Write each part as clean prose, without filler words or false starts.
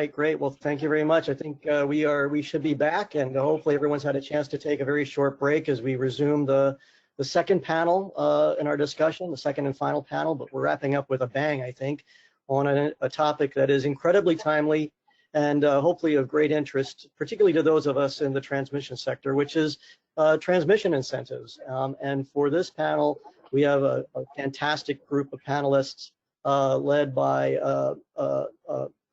right, great. Well, thank you very much. I think we should be back, and hopefully everyone's had a chance to take a very short break as we resume the second panel in our discussion, the second and final panel. But we're wrapping up with a bang, I think, on a topic that is incredibly timely and hopefully of great interest, particularly to those of us in the transmission sector, which is transmission incentives. And for this panel, we have a fantastic group of panelists led by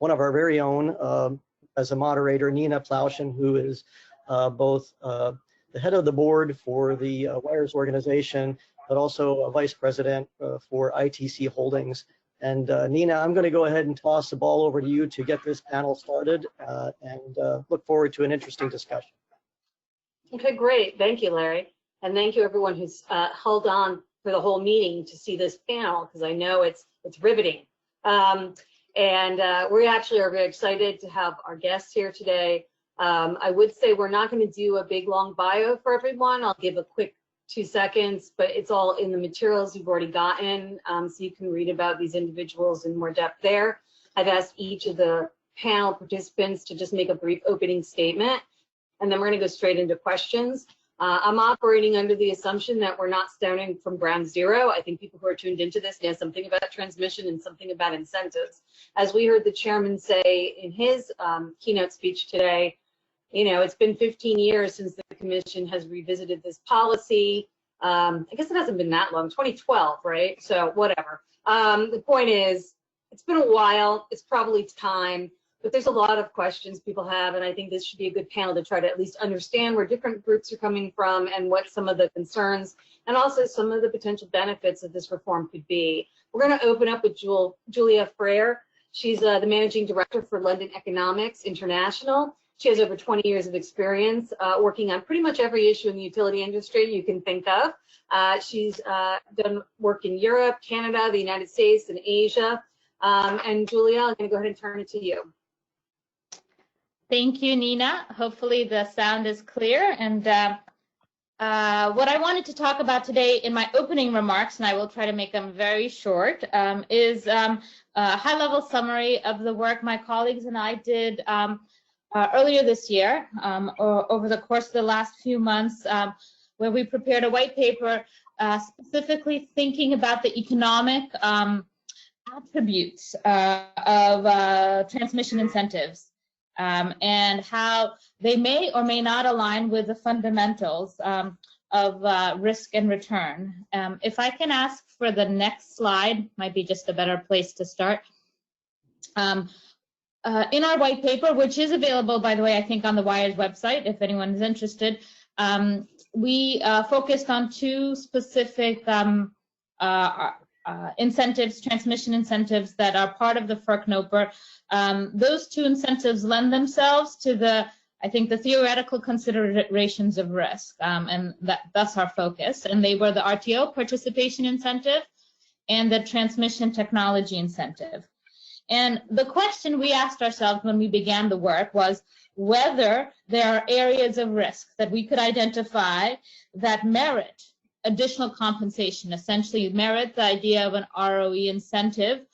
one of our very own, as a moderator, Nina Plaushin, who is both the head of the board for the WIRES organization, but also a vice president for ITC Holdings. And Nina, I'm going to go ahead and toss the ball over to you to get this panel started and look forward to an interesting discussion. Okay, great. Thank you, Larry. And thank you everyone who's held on for the whole meeting to see this panel, because I know it's riveting. We actually are very excited to have our guests here today. I would say we're not going to do a big long bio for everyone. I'll give a quick 2 seconds, but it's all in the materials you've already gotten, so you can read about these individuals in more depth there. I've asked each of the panel participants to just make a brief opening statement, and then we're going to go straight into questions. I'm operating under the assumption that we're not starting from ground zero. I think people who are tuned into this know something about transmission and something about incentives. As we heard the chairman say in his keynote speech today, you know, it's been 15 years since the commission has revisited this policy. I guess it hasn't been that long, 2012, right? So whatever. The point is, it's been a while. It's probably time. But there's a lot of questions people have, and I think this should be a good panel to try to at least understand where different groups are coming from and what some of the concerns and also some of the potential benefits of this reform could be. We're going to open up with Julien Frayer. She's the Managing Director for London Economics International. She has over 20 years of experience working on pretty much every issue in the utility industry you can think of. She's done work in Europe, Canada, the United States, and Asia. And Julia, I'm going to go ahead and turn it to you. Thank you, Nina. Hopefully the sound is clear. And what I wanted to talk about today in my opening remarks, and I will try to make them very short, is a high-level summary of the work my colleagues and I did earlier this year, over the course of the last few months, where we prepared a white paper specifically thinking about the economic attributes of transmission incentives. And how they may or may not align with the fundamentals of risk and return. If I can ask for the next slide, might be just a better place to start. In our white paper, which is available, by the way, I think on the WIRES website, if anyone is interested, we focused on two specific incentives, transmission incentives that are part of the FERC NOPR. Those two incentives lend themselves to I think the theoretical considerations of risk, and that's our focus. And they were the RTO participation incentive and the transmission technology incentive. And the question we asked ourselves when we began the work was whether there are areas of risk that we could identify that merit additional compensation, essentially merit the idea of an ROE incentive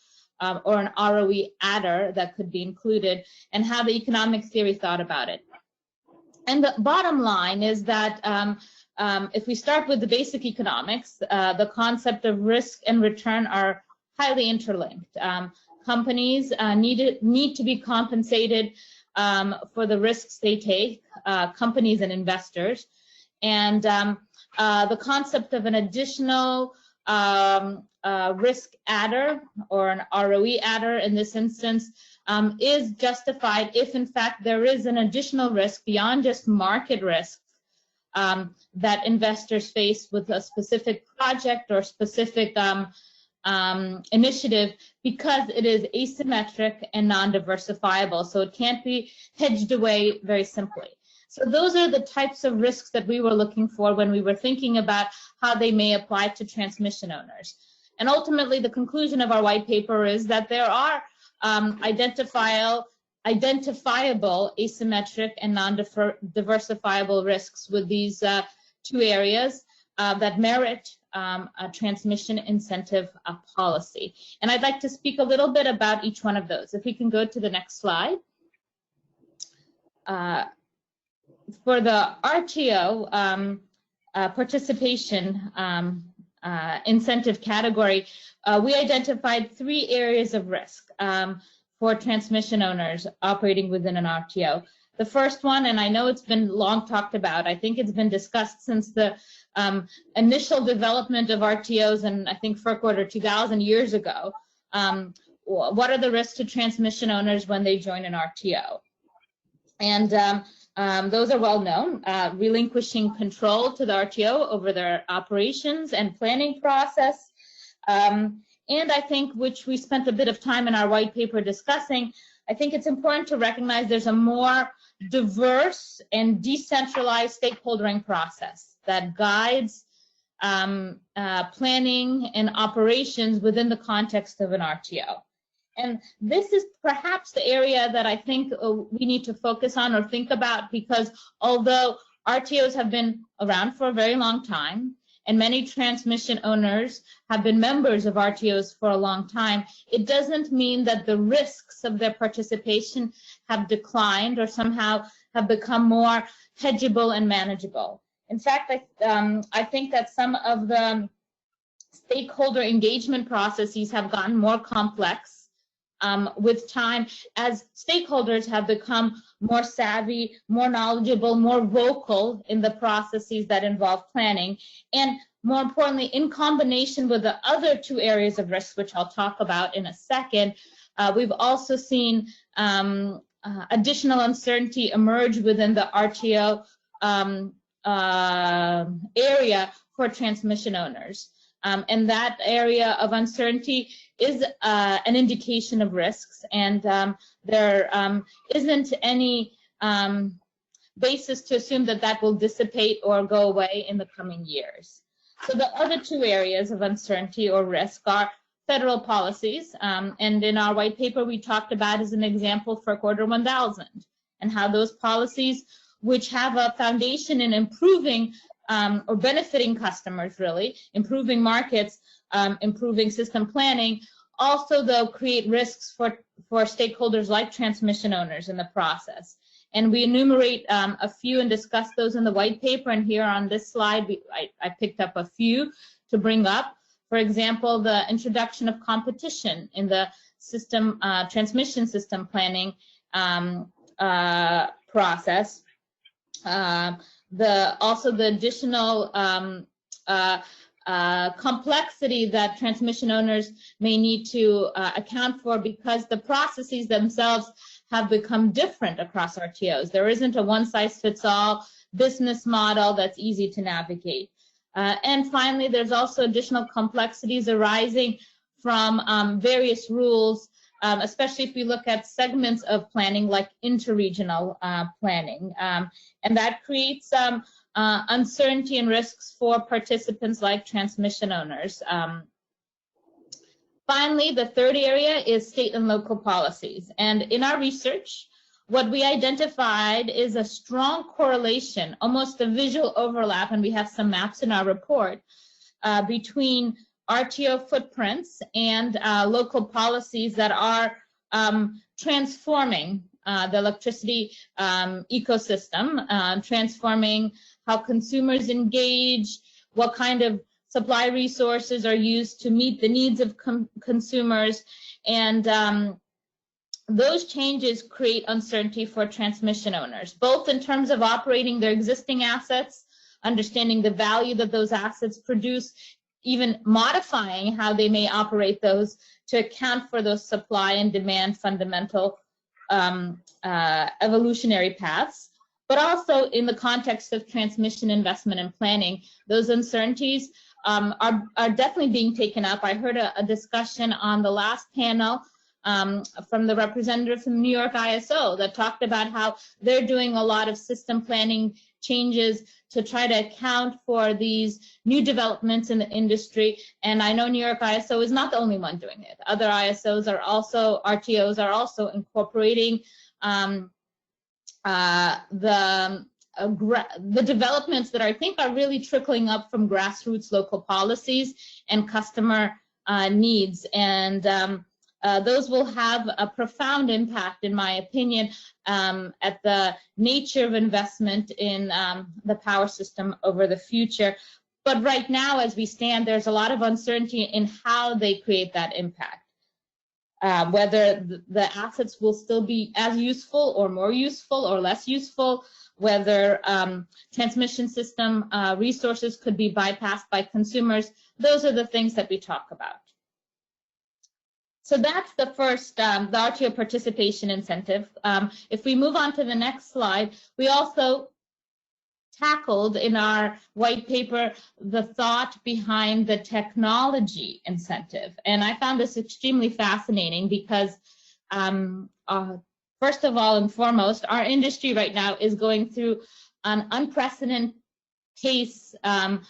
or an ROE adder that could be included, and how the economic theory thought about it. And the bottom line is that if we start with the basic economics, the concept of risk and return are highly interlinked. Companies need to be compensated for the risks they take, companies and investors. And the concept of an additional risk adder or an ROE adder in this instance is justified if in fact there is an additional risk beyond just market risk that investors face with a specific project or specific initiative, because it is asymmetric and non-diversifiable, so it can't be hedged away very simply. So those are the types of risks that we were looking for when we were thinking about how they may apply to transmission owners. And ultimately, the conclusion of our white paper is that there are identifiable asymmetric and non-diversifiable risks with these two areas that merit a transmission incentive policy. And I'd like to speak a little bit about each one of those. If we can go to the next slide. for the RTO participation incentive category, we identified 3 areas of risk for transmission owners operating within an RTO. The first one, and I know it's been long talked about, I think it's been discussed since the initial development of RTOs, and I think FERC Order 2000 years ago. What are the risks to transmission owners when they join an RTO? And those are well known, relinquishing control to the RTO over their operations and planning process. And I think, which we spent a bit of time in our white paper discussing, I think it's important to recognize there's a more diverse and decentralized stakeholdering process that guides planning and operations within the context of an RTO. And this is perhaps the area that I think we need to focus on or think about, because although RTOs have been around for a very long time, and many transmission owners have been members of RTOs for a long time, it doesn't mean that the risks of their participation have declined or somehow have become more hedgeable and manageable. In fact, I think that some of the stakeholder engagement processes have gotten more complex with time, as stakeholders have become more savvy, more knowledgeable, more vocal in the processes that involve planning, and more importantly, in combination with the other 2 areas of risk, which I'll talk about in a second, we've also seen additional uncertainty emerge within the RTO area for transmission owners. And that area of uncertainty is an indication of risks, and there isn't any basis to assume that that will dissipate or go away in the coming years. So the other 2 areas of uncertainty or risk are federal policies, and in our white paper we talked about as an example FERC Order 1000 and how those policies, which have a foundation in improving or benefiting customers, really, improving markets, improving system planning, also though create risks for stakeholders like transmission owners in the process. And we enumerate a few and discuss those in the white paper, and here on this slide I picked up a few to bring up. For example, the introduction of competition in the system transmission system planning process. Also the additional complexity that transmission owners may need to account for, because the processes themselves have become different across RTOs. There isn't a one-size-fits-all business model that's easy to navigate. And finally, there's also additional complexities arising from various rules, especially if we look at segments of planning like interregional planning. And that creates uncertainty and risks for participants like transmission owners. Finally, the 3rd area is state and local policies. And in our research, what we identified is a strong correlation, almost a visual overlap, and we have some maps in our report, between RTO footprints and local policies that are transforming the electricity ecosystem, transforming how consumers engage, what kind of supply resources are used to meet the needs of consumers, and those changes create uncertainty for transmission owners, both in terms of operating their existing assets, understanding the value that those assets produce, even modifying how they may operate those to account for those supply and demand fundamental evolutionary paths, but also in the context of transmission investment and planning, those uncertainties are definitely being taken up. I heard a discussion on the last panel from the representative from New York ISO that talked about how they're doing a lot of system planning changes to try to account for these new developments in the industry. And I know New York ISO is not the only one doing it. Other ISOs are also, RTOs are also incorporating the developments that I think are really trickling up from grassroots local policies and customer needs. And those will have a profound impact, in my opinion, at the nature of investment in the power system over the future. But right now, as we stand, there's a lot of uncertainty in how they create that impact. Whether the assets will still be as useful or more useful or less useful, whether transmission system resources could be bypassed by consumers, those are the things that we talk about. So that's the first, the RTO participation incentive. If we move on to the next slide, we also tackled in our white paper the thought behind the technology incentive. And I found this extremely fascinating because first of all and foremost, our industry right now is going through an unprecedented pace of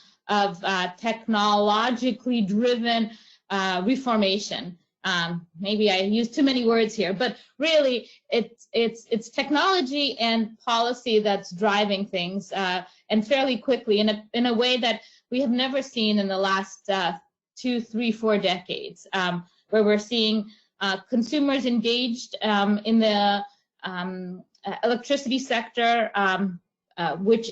technologically driven reformation. Maybe I use too many words here, but really it's technology and policy that's driving things and fairly quickly in a way that we have never seen in the last 2, 3, 4 decades, where we're seeing consumers engaged in the electricity sector, which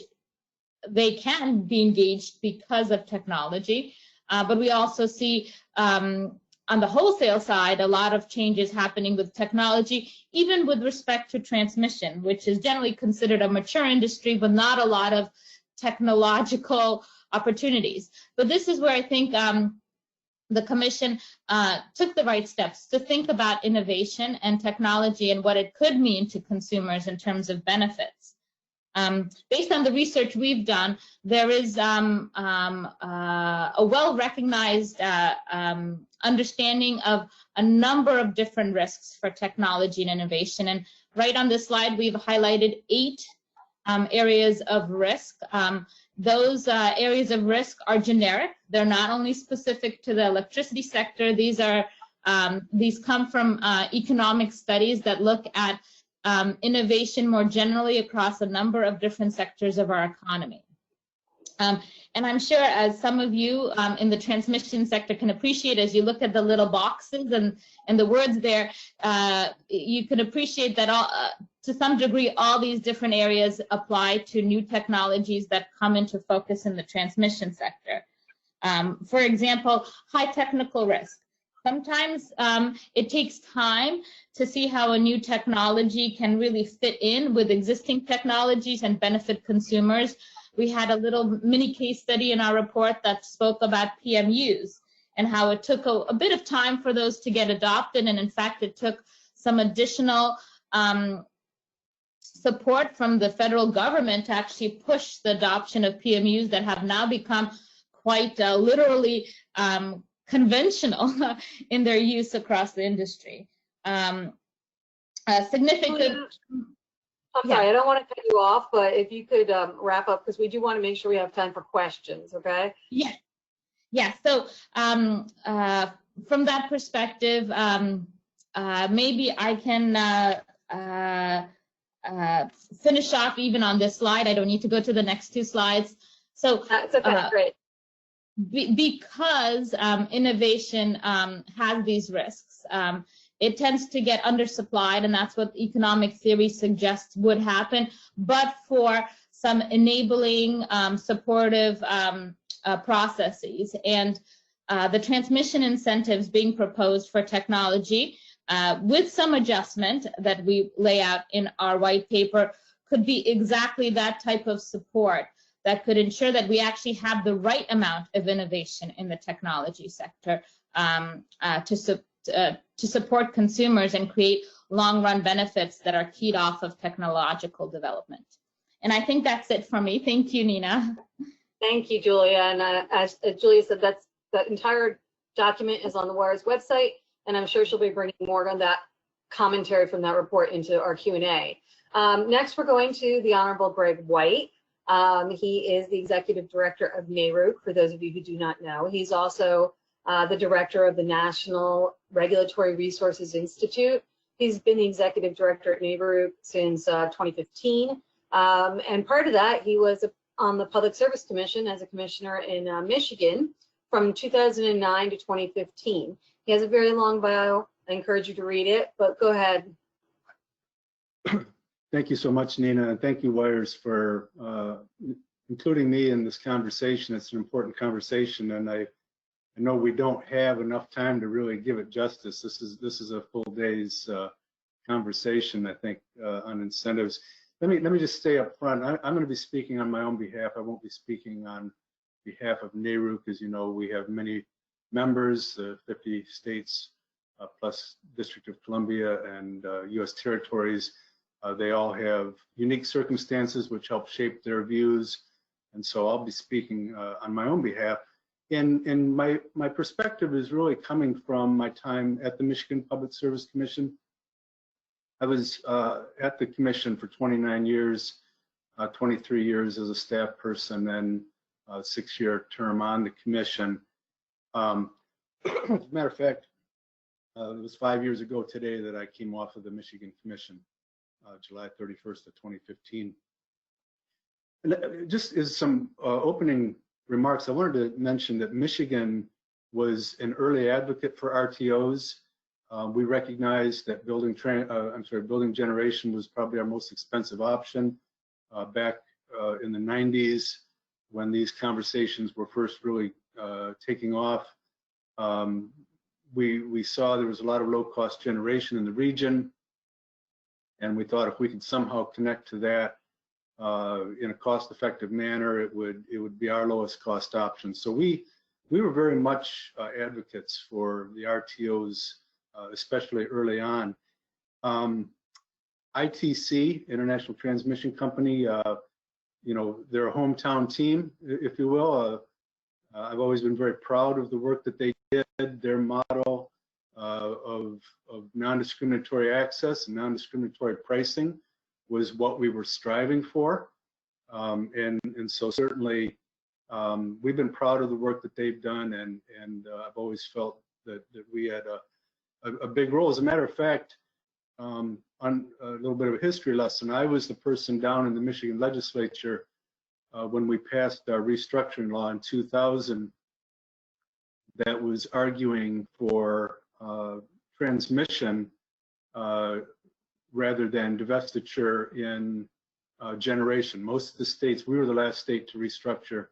they can be engaged because of technology, but we also see on the wholesale side, a lot of changes happening with technology, even with respect to transmission, which is generally considered a mature industry, but not a lot of technological opportunities. But this is where I think the Commission took the right steps to think about innovation and technology and what it could mean to consumers in terms of benefits. Based on the research we've done, there is a well-recognized understanding of a number of different risks for technology and innovation. And right on this slide, we've highlighted 8 areas of risk. Those areas of risk are generic. They're not only specific to the electricity sector. These come from economic studies that look at innovation more generally across a number of different sectors of our economy. And I'm sure, as some of you in the transmission sector can appreciate, as you look at the little boxes and the words there, you can appreciate that to some degree all these different areas apply to new technologies that come into focus in the transmission sector. For example, high technical risk. Sometimes it takes time to see how a new technology can really fit in with existing technologies and benefit consumers. We had a little mini case study in our report that spoke about PMUs and how it took a bit of time for those to get adopted. And in fact, it took some additional support from the federal government to actually push the adoption of PMUs that have now become quite literally conventional in their use across the industry. Significant. I'm sorry, I don't want to cut you off, but if you could wrap up, because we do want to make sure we have time for questions, okay? Yeah. Yeah. So from that perspective, maybe I can finish off even on this slide. I don't need to go to the next 2 slides. So that's okay, great. Because innovation has these risks, it tends to get undersupplied, and that's what economic theory suggests would happen. But for some enabling, supportive processes, and the transmission incentives being proposed for technology, with some adjustment that we lay out in our white paper, could be exactly that type of support that could ensure that we actually have the right amount of innovation in the technology sector to support consumers and create long-run benefits that are keyed off of technological development. And I think that's it for me. Thank you, Nina. Thank you, Julia. And as Julia said, that entire document is on the WIRE's website, and I'm sure she'll be bringing more on that commentary from that report into our Q&A. Next, we're going to the Honorable Greg White. He is the Executive Director of NARUC, for those of you who do not know. He's also the Director of the National Regulatory Resources Institute. He's been the Executive Director at NARUC since 2015. And prior to that, he was on the Public Service Commission as a commissioner in Michigan from 2009 to 2015. He has a very long bio, I encourage you to read it, but go ahead. Thank you so much, Nina, and thank you, Wires, for including me in this conversation. It's an important conversation, and I know we don't have enough time to really give it justice. This is a full day's conversation, I think, on incentives. Let me just stay up front. I'm going to be speaking on my own behalf. I won't be speaking on behalf of NARUC. As you know, we have many members, 50 states plus District of Columbia and U.S. territories. They all have unique circumstances which help shape their views, and so I'll be speaking on my own behalf. And my perspective is really coming from my time at the Michigan Public Service Commission. I was at the commission for 29 years, 23 years as a staff person, and a 6-year term on the commission. As a matter of fact, it was 5 years ago today that I came off of the Michigan Commission, July 31st of 2015. And just as some opening remarks, I wanted to mention that Michigan was an early advocate for RTOs. We recognized that building generation was probably our most expensive option back in the 90s when these conversations were first really taking off. We saw there was a lot of low-cost generation in the region, and we thought if we could somehow connect to that in a cost-effective manner, it would be our lowest cost option. So we were very much advocates for the RTOs, especially early on. ITC, International Transmission Company, you know, they're a hometown team, if you will. I've always been very proud of the work that they did. Their model of non-discriminatory access and non-discriminatory pricing was what we were striving for. And so certainly we've been proud of the work that they've done, and I've always felt that we had a big role. As a matter of fact, on a little bit of a history lesson, I was the person down in the Michigan legislature when we passed our restructuring law in 2000 that was arguing for transmission rather than divestiture in generation. Most of the states, we were the last state to restructure,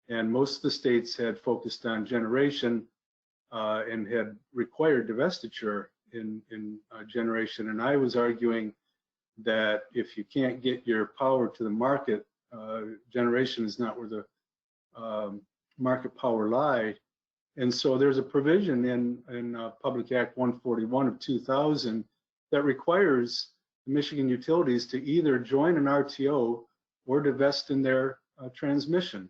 and most of the states had focused on generation and had required divestiture in generation. And I was arguing that if you can't get your power to the market, generation is not where the market power lie. And so there's a provision in Public Act 141 of 2000 that requires the Michigan utilities to either join an RTO or divest in their transmission.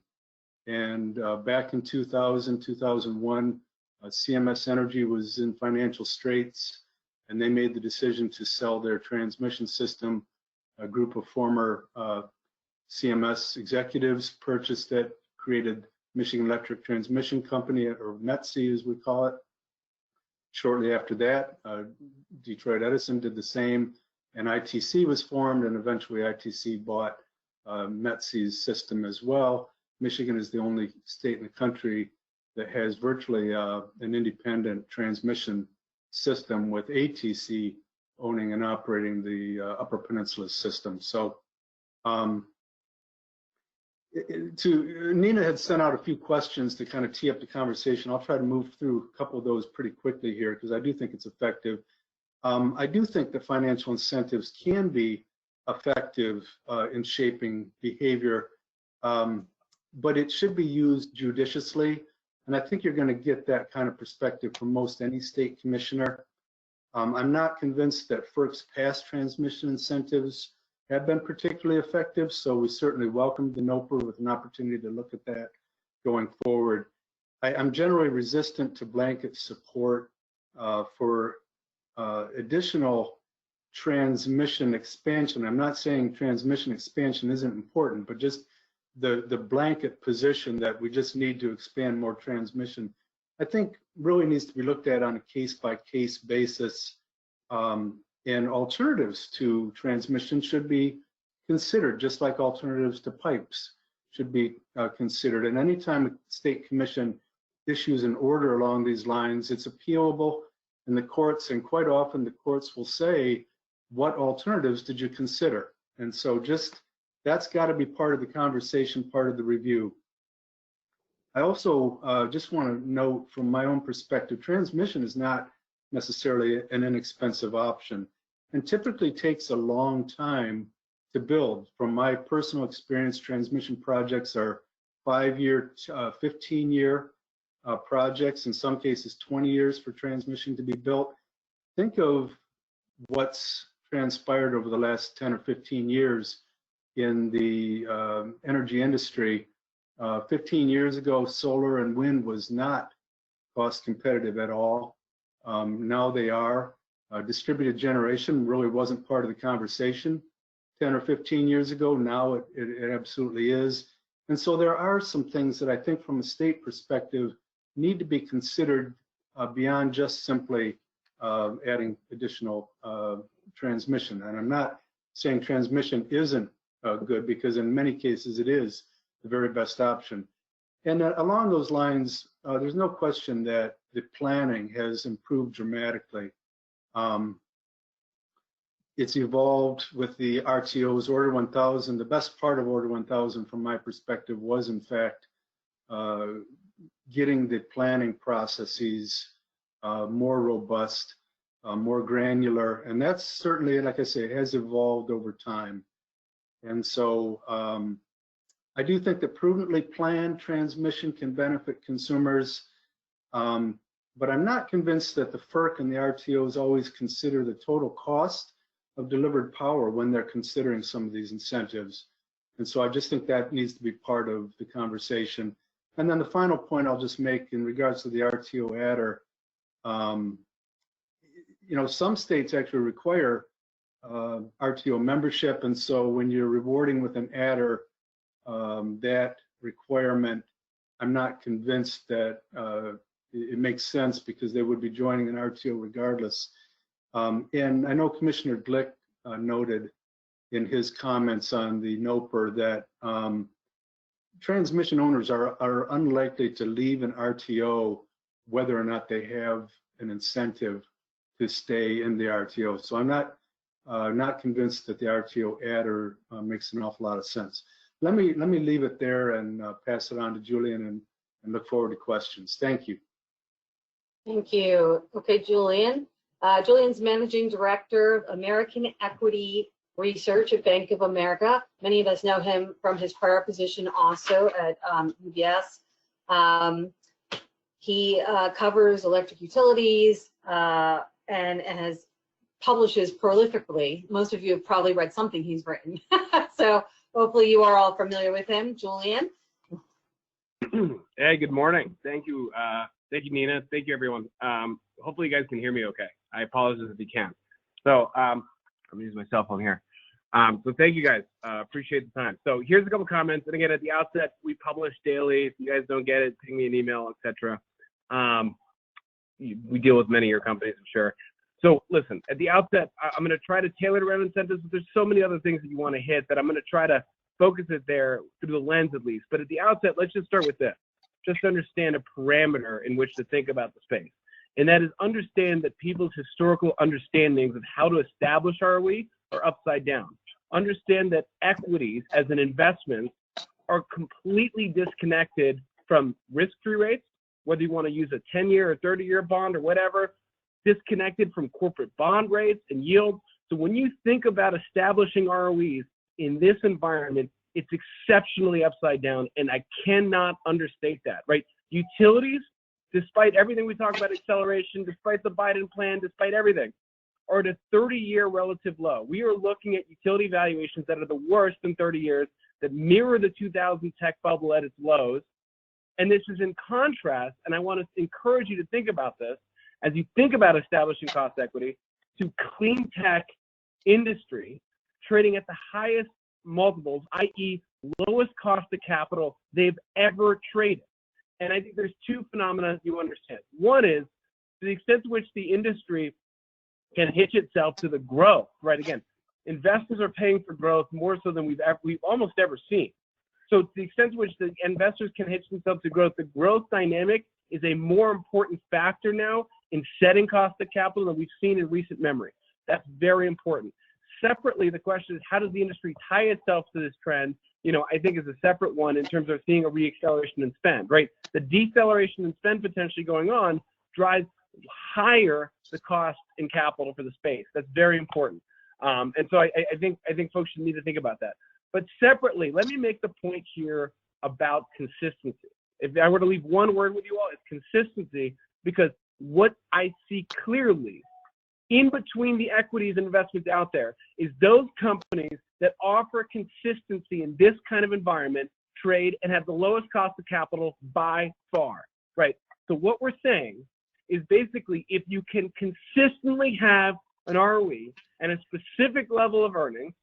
And back in 2000, 2001, CMS Energy was in financial straits, and they made the decision to sell their transmission system. A group of former CMS executives purchased it, created Michigan Electric Transmission Company, or METC as we call it. Shortly after that, Detroit Edison did the same, and ITC was formed, and eventually ITC bought METC's system as well. Michigan is the only state in the country that has virtually an independent transmission system, with ATC owning and operating the Upper Peninsula system. So Nina had sent out a few questions to kind of tee up the conversation. I'll try to move through a couple of those pretty quickly here because I do think it's effective. I do think that financial incentives can be effective in shaping behavior, but it should be used judiciously. And I think you're going to get that kind of perspective from most any state commissioner. I'm not convinced that FERC's past transmission incentives have been particularly effective, so we certainly welcome the NOPR with an opportunity to look at that going forward. I'm generally resistant to blanket support for additional transmission expansion. I'm not saying transmission expansion isn't important, but just the blanket position that we just need to expand more transmission, I think really needs to be looked at on a case-by-case basis, and alternatives to transmission should be considered, just like alternatives to pipes should be considered. And anytime a state commission issues an order along these lines, it's appealable, in the courts, and quite often the courts will say, what alternatives did you consider? And so just that's got to be part of the conversation, part of the review. I also just want to note from my own perspective, transmission is not necessarily an inexpensive option and typically takes a long time to build. From my personal experience, transmission projects are 5-year, 15-year projects, in some cases 20 years for transmission to be built. Think of what's transpired over the last 10 or 15 years in the energy industry. 15 years ago, solar and wind was not cost competitive at all. Now they are. Distributed generation really wasn't part of the conversation 10 or 15 years ago. Now it absolutely is. And so there are some things that I think from a state perspective need to be considered beyond just simply adding additional transmission. And I'm not saying transmission isn't good, because in many cases it is the very best option. And along those lines, there's no question that the planning has improved dramatically. It's evolved with the RTOs. Order 1000, the best part of Order 1000 from my perspective was in fact getting the planning processes more robust, more granular, and that's certainly, like I say, has evolved over time. And so I do think that prudently planned transmission can benefit consumers, but I'm not convinced that the FERC and the RTOs always consider the total cost of delivered power when they're considering some of these incentives. And so I just think that needs to be part of the conversation. And then the final point I'll just make in regards to the RTO adder, you know, some states actually require RTO membership, and so when you're rewarding with an adder, that requirement, I'm not convinced that it makes sense, because they would be joining an RTO regardless. And I know Commissioner Glick noted in his comments on the NOPR that transmission owners are unlikely to leave an RTO whether or not they have an incentive to stay in the RTO. So I'm not convinced that the RTO adder makes an awful lot of sense. Let me leave it there and pass it on to Julien and look forward to questions. Thank you. Thank you. Okay, Julien. Julien's Managing Director of American Equity Research at Bank of America. Many of us know him from his prior position also at UBS. He covers electric utilities and publishes prolifically. Most of you have probably read something he's written. So hopefully you are all familiar with him. Julien? Hey, good morning. Thank you. Thank you, Nina. Thank you, everyone. Hopefully you guys can hear me okay. I apologize if you can't. So I'm using my cell phone here. So thank you guys. Appreciate the time. So here's a couple comments. And again, at the outset, we publish daily. If you guys don't get it, ping me an email, etc. We deal with many of your companies, I'm sure. So listen, at the outset, I'm going to try to tailor it around incentives, but there's so many other things that you want to hit that I'm going to try to focus it there through the lens at least. But at the outset, let's just start with this. Just to understand a parameter in which to think about the space. And that is understand that people's historical understandings of how to establish ROE are upside down. Understand that equities as an investment are completely disconnected from risk-free rates, whether you want to use a 10-year or 30-year bond or whatever, disconnected from corporate bond rates and yields. So when you think about establishing ROEs in this environment, it's exceptionally upside down, and I cannot understate that, right? Utilities, despite everything we talk about acceleration, despite the Biden plan, despite everything, are at a 30-year relative low. We are looking at utility valuations that are the worst in 30 years, that mirror the 2000 tech bubble at its lows. And this is in contrast, and I want to encourage you to think about this, as you think about establishing cost equity, to clean tech industry trading at the highest multiples, i.e. lowest cost of capital they've ever traded. And I think there's two phenomena you understand. One is to the extent to which the industry can hitch itself to the growth, right? Again, investors are paying for growth more so than we've almost ever seen. So to the extent to which the investors can hitch themselves to growth, the growth dynamic is a more important factor now in setting cost of capital than we've seen in recent memory. That's very important. Separately, the question is, how does the industry tie itself to this trend? I think is a separate one in terms of seeing a reacceleration in spend, right? The deceleration in spend potentially going on drives higher the cost in capital for the space. That's very important. And so I think folks should need to think about that. But separately, let me make the point here about consistency. If I were to leave one word with you all, it's consistency, because what I see clearly in between the equities and investments out there is those companies that offer consistency in this kind of environment trade and have the lowest cost of capital by far, right? So what we're saying is basically, if you can consistently have an ROE and a specific level of earnings,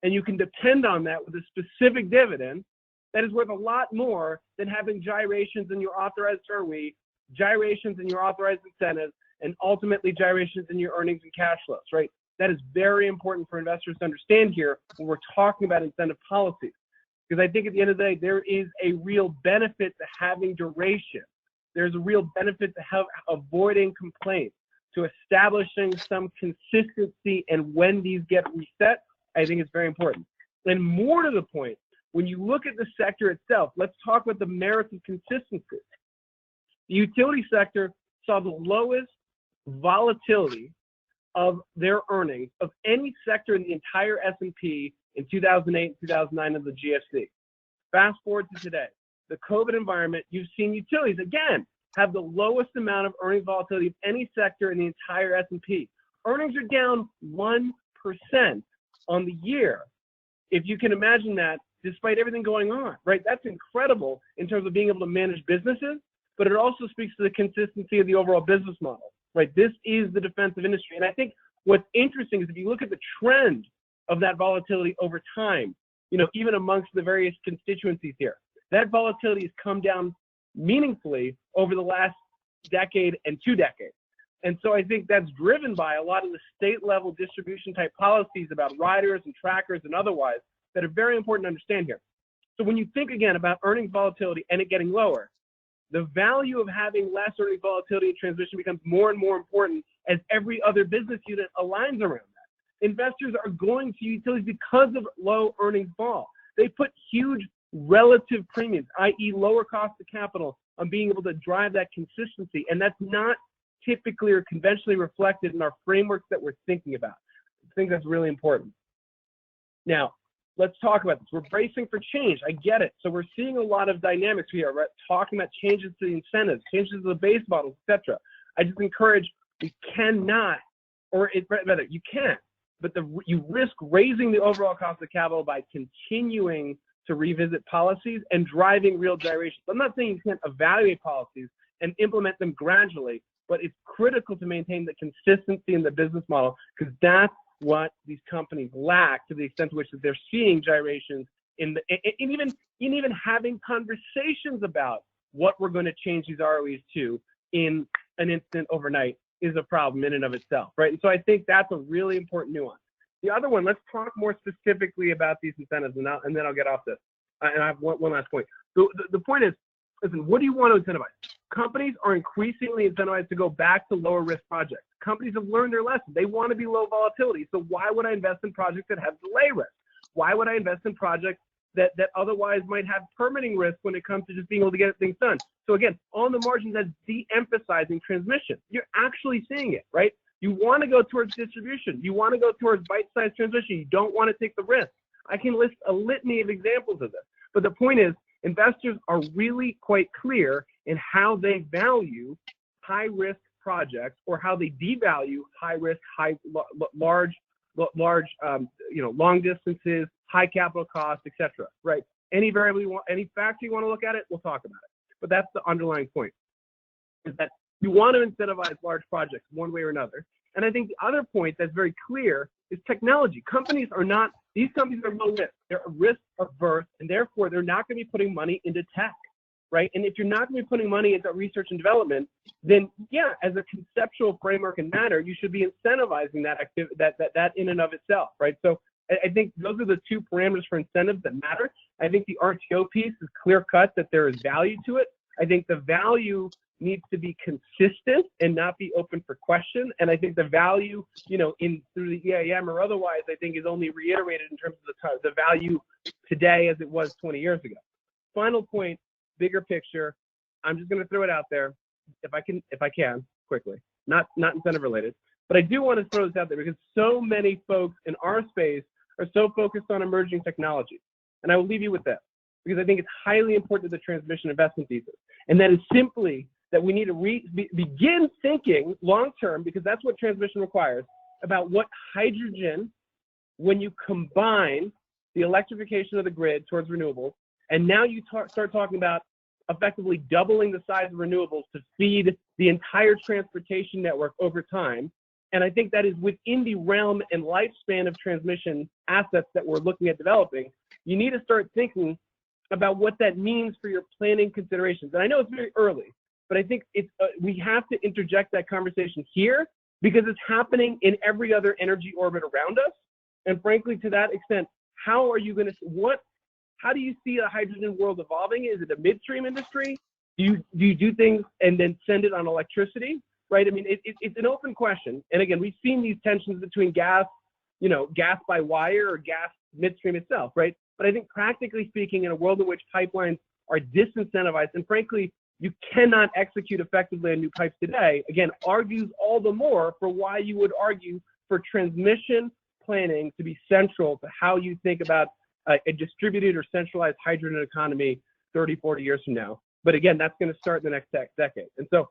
and you can depend on that with a specific dividend, that is worth a lot more than having gyrations in your authorized ROE, gyrations in your authorized incentives, and ultimately gyrations in your earnings and cash flows, right? That is very important for investors to understand here when we're talking about incentive policies. Because I think at the end of the day, there is a real benefit to having duration. There's a real benefit to avoiding complaints, to establishing some consistency, and when these get reset, I think it's very important. And more to the point, when you look at the sector itself, let's talk about the merits of consistency. The utility sector saw the lowest volatility of their earnings of any sector in the entire S&P in 2008 and 2009 of the GFC. Fast forward to today, the COVID environment, you've seen utilities, again, have the lowest amount of earnings volatility of any sector in the entire S&P. Earnings are down 1% on the year. If you can imagine that, despite everything going on, right? That's incredible in terms of being able to manage businesses, but it also speaks to the consistency of the overall business model, right? This is the defensive industry. And I think what's interesting is if you look at the trend of that volatility over time, even amongst the various constituencies here, that volatility has come down meaningfully over the last decade and 2 decades. And so I think that's driven by a lot of the state level distribution type policies about riders and trackers and otherwise that are very important to understand here. So when you think again about earnings volatility and it getting lower, the value of having less earnings volatility and transmission becomes more and more important as every other business unit aligns around that. Investors are going to utilities because of low earnings vol. They put huge relative premiums, i.e. lower cost of capital, on being able to drive that consistency. And that's not typically or conventionally reflected in our frameworks that we're thinking about. I think that's really important. Now, let's talk about this. We're bracing for change. I get it. So we're seeing a lot of dynamics here, right? Talking about changes to the incentives, changes to the base models, etc. I just encourage, we cannot, or rather, you can, but you risk raising the overall cost of capital by continuing to revisit policies and driving real gyrations. I'm not saying you can't evaluate policies and implement them gradually, but it's critical to maintain the consistency in the business model, because that's what these companies lack, to the extent to which they're seeing gyrations in even having conversations about what we're going to change these ROEs to in an instant overnight is a problem in and of itself, right? And so I think that's a really important nuance. The other one, let's talk more specifically about these incentives, and then I'll get off this. And I have one last point. The point is, listen, what do you want to incentivize? Companies are increasingly incentivized to go back to lower risk projects. Companies have learned their lesson. They want to be low volatility. So why would I invest in projects that have delay risk? Why would I invest in projects that otherwise might have permitting risk when it comes to just being able to get things done? So again, on the margin, that's de-emphasizing transmission. You're actually seeing it, right? You want to go towards distribution. You want to go towards bite-sized transmission. You don't want to take the risk. I can list a litany of examples of this. But the point is, investors are really quite clear in how they value high-risk projects, or how they devalue high-risk, large, long distances, high capital costs, etc. Right? Any variable you want, any factor you want to look at it, we'll talk about it. But that's the underlying point: is that you want to incentivize large projects one way or another. And I think the other point that's very clear is technology. These companies are low risk. They're risk averse, and therefore they're not going to be putting money into tech, right? And if you're not going to be putting money into research and development, then yeah, as a conceptual framework and matter, you should be incentivizing that activity, that in and of itself, right? So I think those are the two parameters for incentives that matter. I think the RTO piece is clear cut that there is value to it. I think the value needs to be consistent and not be open for question. And I think the value, you know, through the EIM or otherwise, I think is only reiterated in terms of the value today as it was 20 years ago. Final point, bigger picture. I'm just going to throw it out there, if I can quickly, not incentive related, but I do want to throw this out there because so many folks in our space are so focused on emerging technology. And I will leave you with that because I think it's highly important to the transmission investment thesis. And that is simply that we need to begin thinking long-term, because that's what transmission requires, about what hydrogen, when you combine the electrification of the grid towards renewables, and now you start talking about effectively doubling the size of renewables to feed the entire transportation network over time. And I think that is within the realm and lifespan of transmission assets that we're looking at developing. You need to start thinking about what that means for your planning considerations. And I know it's very early, but I think we have to interject that conversation here because it's happening in every other energy orbit around us. And frankly, to that extent, how are you going to, how do you see a hydrogen world evolving? Is it a midstream industry? Do you do things and then send it on electricity, right? I mean, it's an open question. And again, we've seen these tensions between gas, you know, gas by wire or gas midstream itself, right? But I think practically speaking, in a world in which pipelines are disincentivized, and frankly, you cannot execute effectively on new pipes today, again, argues all the more for why you would argue for transmission planning to be central to how you think about a distributed or centralized hydrogen economy 30, 40 years from now. But again, that's going to start in the next decade. And so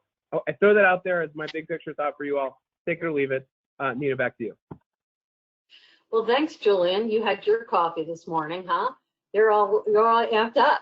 I throw that out there as my big picture thought for you all. Take it or leave it. Nina, back to you. Well, thanks, Julien. You had your coffee this morning, huh? You're all amped up.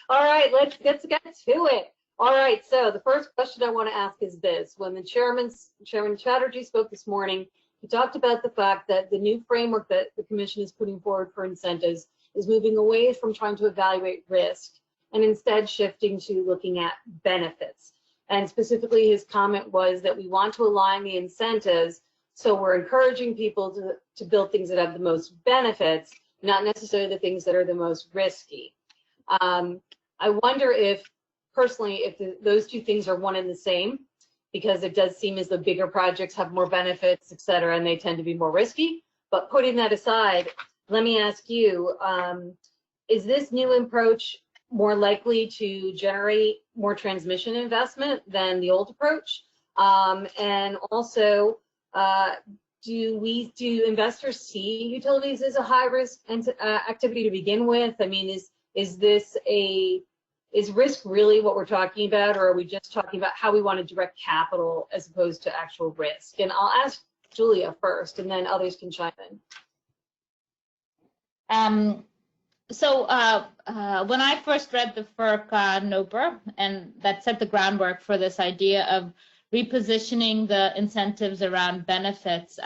All right, let's get to it. All right, so the first question I want to ask is this. When the Chairman Chatterjee spoke this morning, he talked about the fact that the new framework that the Commission is putting forward for incentives is moving away from trying to evaluate risk and instead shifting to looking at benefits. And specifically, his comment was that we want to align the incentives so we're encouraging people to build things that have the most benefits, not necessarily the things that are the most risky. I wonder if, personally, if those two things are one and the same, because it does seem as though bigger projects have more benefits, et cetera, and they tend to be more risky. But putting that aside, let me ask you, is this new approach more likely to generate more transmission investment than the old approach? And also, do investors see utilities as a high risk activity to begin with? I mean, is risk really what we're talking about, or are we just talking about how we want to direct capital as opposed to actual risk? And I'll ask Julia first, and then others can chime in. So when I first read the FERC NOPR, and that set the groundwork for this idea of repositioning the incentives around benefits,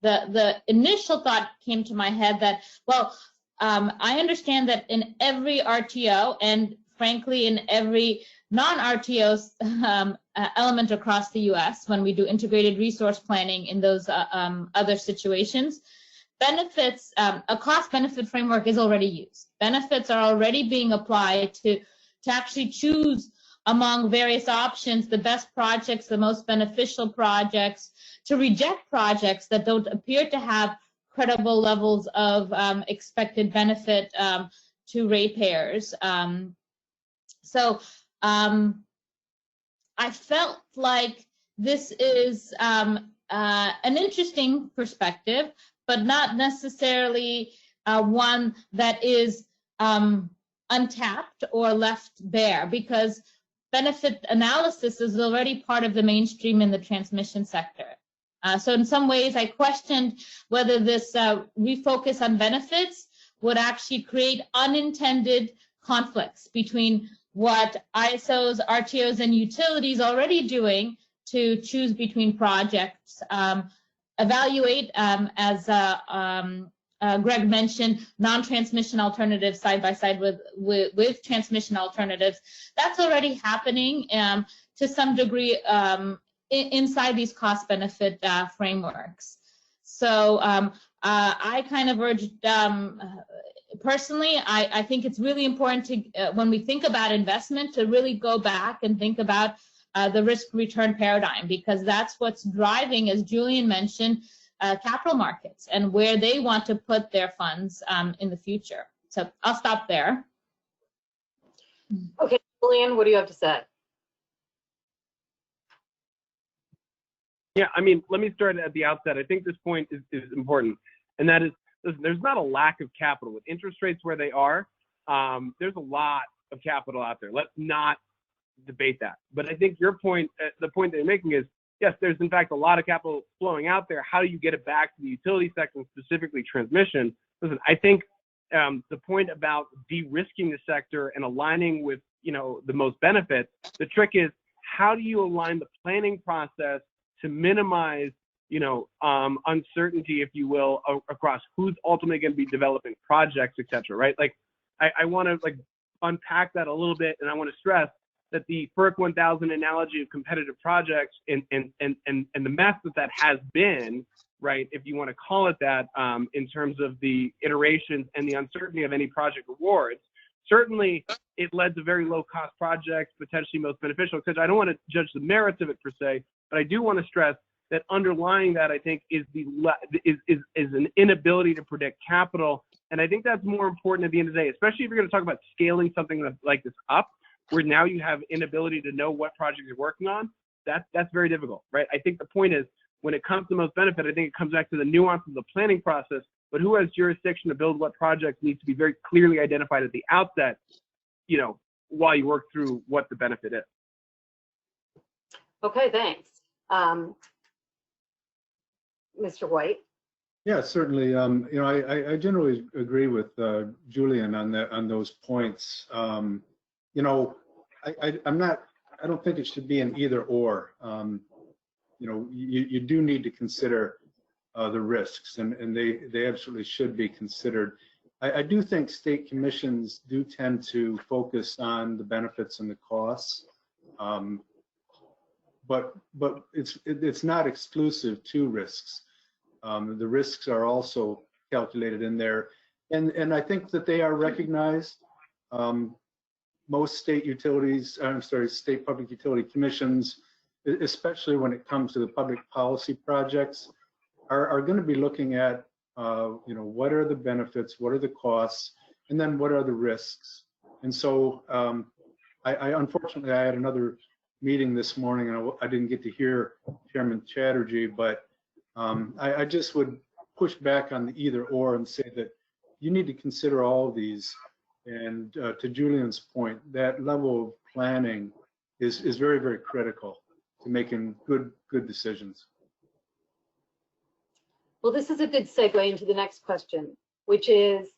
the initial thought came to my head that, well, I understand that in every RTO and frankly in every non-RTO element across the US, when we do integrated resource planning in those other situations, benefits, a cost benefit framework is already used. Benefits are already being applied to actually choose among various options the best projects, the most beneficial projects, to reject projects that don't appear to have credible levels of expected benefit to ratepayers. So I felt like this is an interesting perspective, but not necessarily one that is untapped or left bare, because benefit analysis is already part of the mainstream in the transmission sector. So in some ways, I questioned whether this refocus on benefits would actually create unintended conflicts between what ISOs, RTOs, and utilities already doing to choose between projects, evaluate, as Greg mentioned, non-transmission alternatives side by side with transmission alternatives. That's already happening to some degree inside these cost-benefit frameworks. So I kind of urged personally, I think it's really important to, when we think about investment, to really go back and think about the risk-return paradigm, because that's what's driving, as Julien mentioned, capital markets and where they want to put their funds in the future. So I'll stop there. Okay, Julien, what do you have to say? Yeah, I mean, let me start at the outset. I think this point is important, and that is, listen, there's not a lack of capital. With interest rates where they are, there's a lot of capital out there. Let's not debate that. But I think your point, the point that you're making is, yes, there's in fact a lot of capital flowing out there. How do you get it back to the utility sector, and specifically transmission? Listen, I think the point about de-risking the sector and aligning with, you know, the most benefits, the trick is, how do you align the planning process to minimize, you know, uncertainty, if you will, across who's ultimately going to be developing projects, et cetera, right? Like, I want to like unpack that a little bit, and I want to stress that the FERC 1000 analogy of competitive projects and the mess that has been, right, if you want to call it that, in terms of the iterations and the uncertainty of any project awards, certainly it led to very low-cost projects, potentially most beneficial, because I don't want to judge the merits of it per se, but I do want to stress that underlying that, I think, is an inability to predict capital. And I think that's more important at the end of the day, especially if you're going to talk about scaling something like this up, where now you have inability to know what project you're working on. That's very difficult, right? I think the point is, when it comes to most benefit, I think it comes back to the nuances of the planning process, but who has jurisdiction to build what projects needs to be very clearly identified at the outset, you know, while you work through what the benefit is. Okay, thanks. Mr. White? Yeah, certainly. You know, I generally agree with Julien on those points. You know, I don't think it should be an either or. You know, you do need to consider the risks, and they absolutely should be considered. I do think state commissions do tend to focus on the benefits and the costs, but it's not exclusive to risks. The risks are also calculated in there, and I think that they are recognized. Most state utilities, state public utility commissions, especially when it comes to the public policy projects, are going to be looking at, you know, what are the benefits, what are the costs, and then what are the risks. And so, unfortunately, I had another meeting this morning, and I didn't get to hear Chairman Chatterjee, but I just would push back on the either or and say that you need to consider all of these. And to Julien's point, that level of planning is very, very critical to making good decisions. Well, this is a good segue into the next question, which is,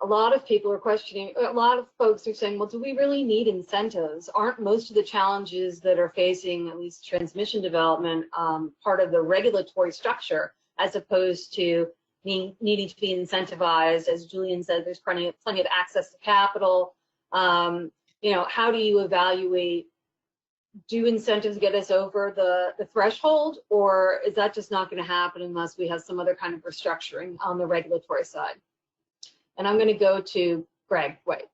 a lot of people are questioning, a lot of folks are saying, well, do we really need incentives? Aren't most of the challenges that are facing at least transmission development part of the regulatory structure, as opposed to needing to be incentivized? As Julien said, there's plenty of access to capital. You know, how do you evaluate, do incentives get us over the threshold, or is that just not going to happen unless we have some other kind of restructuring on the regulatory side? And I'm going to go to Greg White.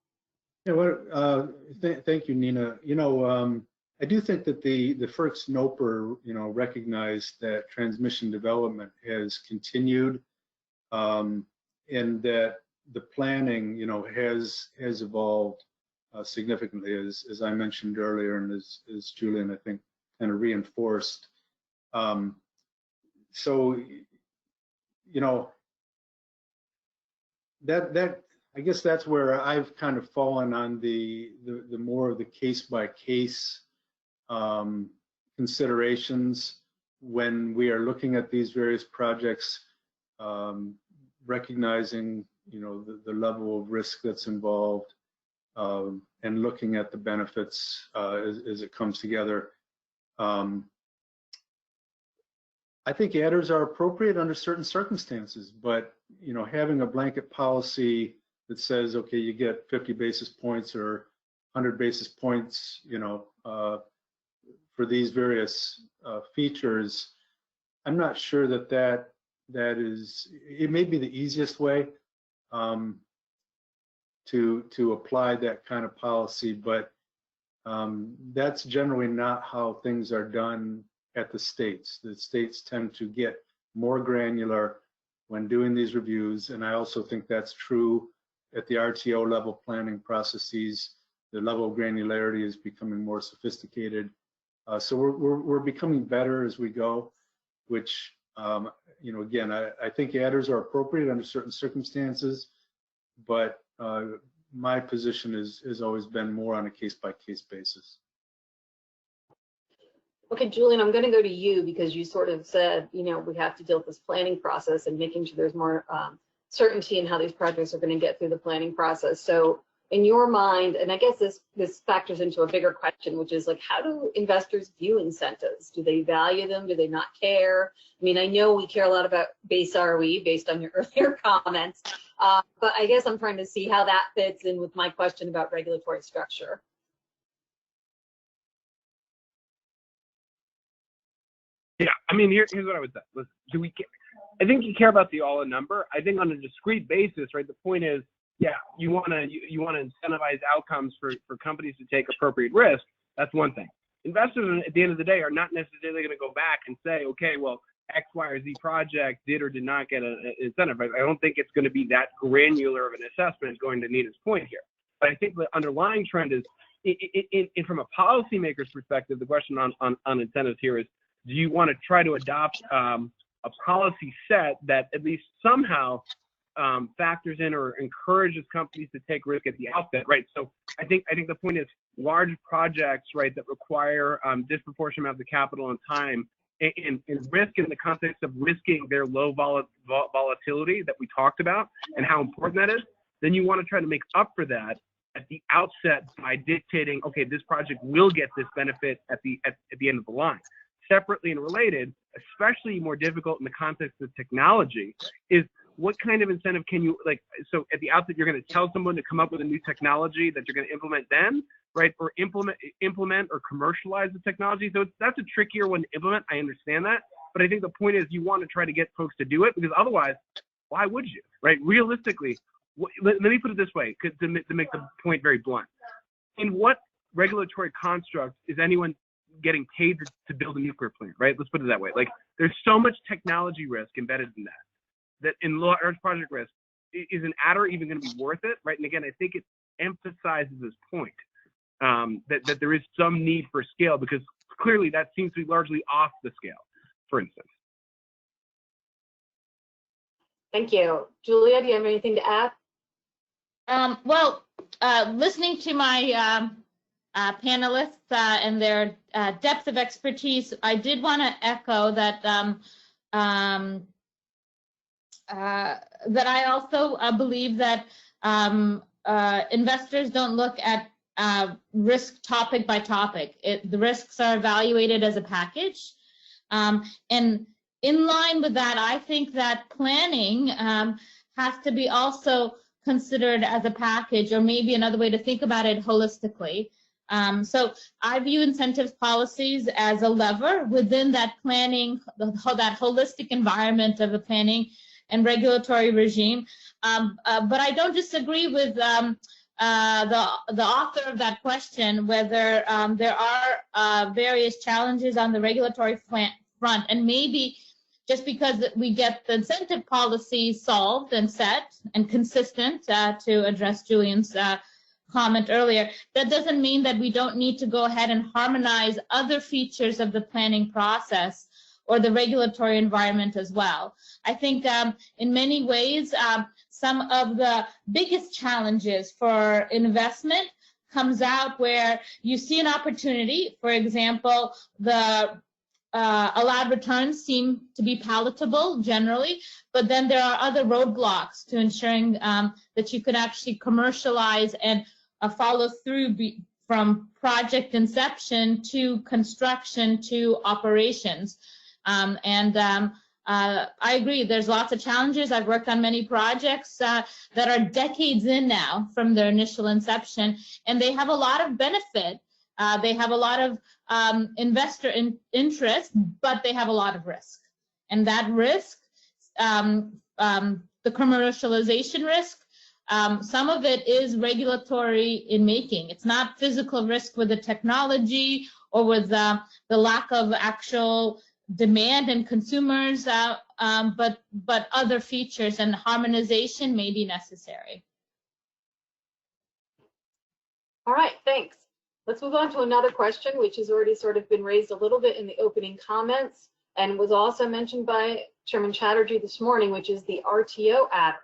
Yeah, well, thank you, Nina. You know, I do think that the FERC's NOPR, you know, recognized that transmission development has continued, and that the planning, you know, has evolved significantly, as I mentioned earlier, and as Julien, I think, kind of reinforced. So, you know, that I guess that's where I've kind of fallen on the more of the case by case considerations when we are looking at these various projects, recognizing, you know, the level of risk that's involved, and looking at the benefits as it comes together. I think adders are appropriate under certain circumstances, but, you know, having a blanket policy that says, okay, you get 50 basis points or 100 basis points, you know, for these various features, I'm not sure that is, it may be the easiest way, to apply that kind of policy, but that's generally not how things are done at the states. The states tend to get more granular when doing these reviews, and I also think that's true at the RTO level planning processes. The level of granularity is becoming more sophisticated. So we're becoming better as we go, which, you know, again, I think adders are appropriate under certain circumstances, but my position has always been more on a case-by-case basis. Okay, Julien, I'm going to go to you because you sort of said, you know, we have to deal with this planning process and making sure there's more certainty in how these projects are going to get through the planning process. So in your mind, and I guess this factors into a bigger question, which is like, how do investors view incentives? Do they value them? Do they not care? I mean, I know we care a lot about base ROE based on your earlier comments, but I guess I'm trying to see how that fits in with my question about regulatory structure. Yeah, I mean, here's what I would say. Listen, do we care? I think you care about the all-in number. I think on a discrete basis, right? The point is, yeah, you want to incentivize outcomes for companies to take appropriate risk. That's one thing. Investors at the end of the day are not necessarily going to go back and say, okay, well, X, Y, or Z project did or did not get an incentive. I don't think it's going to be that granular of an assessment going to Nina's point here. But I think the underlying trend is, from a policymaker's perspective, the question on incentives here is, do you want to try to adopt a policy set that at least somehow factors in or encourages companies to take risk at the outset, right? So I think the point is large projects, right, that require disproportionate amounts of capital and time and risk in the context of risking their low volatility that we talked about and how important that is, then you want to try to make up for that at the outset by dictating, okay, this project will get this benefit at the end of the line. Separately and related, especially more difficult in the context of technology, is what kind of incentive can you, like, so at the outset, you're going to tell someone to come up with a new technology that you're going to implement then, right? Or implement or commercialize the technology. So that's a trickier one to implement. I understand that. But I think the point is you want to try to get folks to do it, because otherwise, why would you, right? Realistically, let me put it this way, to make the point very blunt. In what regulatory construct is anyone getting paid to build a nuclear plant, right? Let's put it that way. Like, there's so much technology risk embedded in that in large project risk, is an adder even going to be worth it, right? And again, I think it emphasizes this point, that there is some need for scale, because clearly that seems to be largely off the scale, for instance. Thank you. Julia, do you have anything to add? Well, listening to my panelists and their depth of expertise, I did want to echo that that I also believe that investors don't look at risk topic by topic. The risks are evaluated as a package, and in line with that, I think that planning has to be also considered as a package, or maybe another way to think about it, holistically. So I view incentives policies as a lever within that planning, that holistic environment of the planning and regulatory regime. But I don't disagree with the author of that question, whether there are various challenges on the regulatory front, and maybe just because we get the incentive policy solved and set and consistent, to address Julien's comment earlier, that doesn't mean that we don't need to go ahead and harmonize other features of the planning process or the regulatory environment as well. I think in many ways, some of the biggest challenges for investment comes out where you see an opportunity. For example, the allowed returns seem to be palatable generally, but then there are other roadblocks to ensuring that you can actually commercialize and follow through from project inception to construction to operations. I agree, there's lots of challenges. I've worked on many projects that are decades in now from their initial inception, and they have a lot of benefit. They have a lot of investor interest, but they have a lot of risk. And that risk, the commercialization risk, Some of it is regulatory in making. It's not physical risk with the technology or with the lack of actual demand and consumers, but other features, and harmonization may be necessary. All right, thanks. Let's move on to another question, which has already sort of been raised a little bit in the opening comments and was also mentioned by Chairman Chatterjee this morning, which is the RTO adder.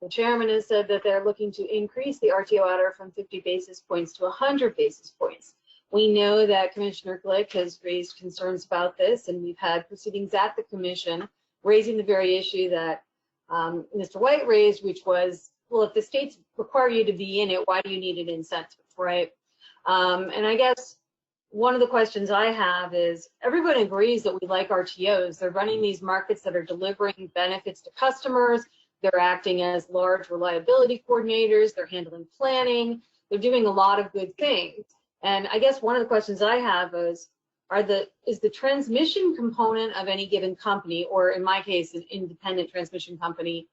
The chairman has said that they're looking to increase the RTO adder from 50 basis points to 100 basis points. We know that Commissioner Glick has raised concerns about this, and we've had proceedings at the commission raising the very issue that Mr. White raised, which was, well, if the states require you to be in it, why do you need an incentive, right? And I guess one of the questions I have is, everyone agrees that we like RTOs. They're running these markets that are delivering benefits to customers. They're acting as large reliability coordinators. They're handling planning. They're doing a lot of good things. And I guess one of the questions I have is, is the transmission component of any given company, or in my case, an independent transmission company,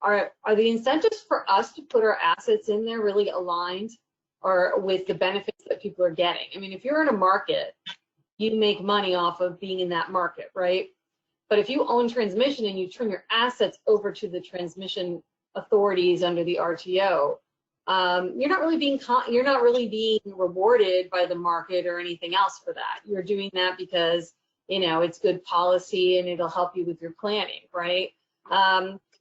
are the incentives for us to put our assets in there really aligned or with the benefits that people are getting? I mean, if you're in a market, you make money off of being in that market, right? But if you own transmission and you turn your assets over to the transmission authorities under the RTO, you're not really being rewarded by the market or anything else for that. You're doing that because, you know, it's good policy and it'll help you with your planning, right?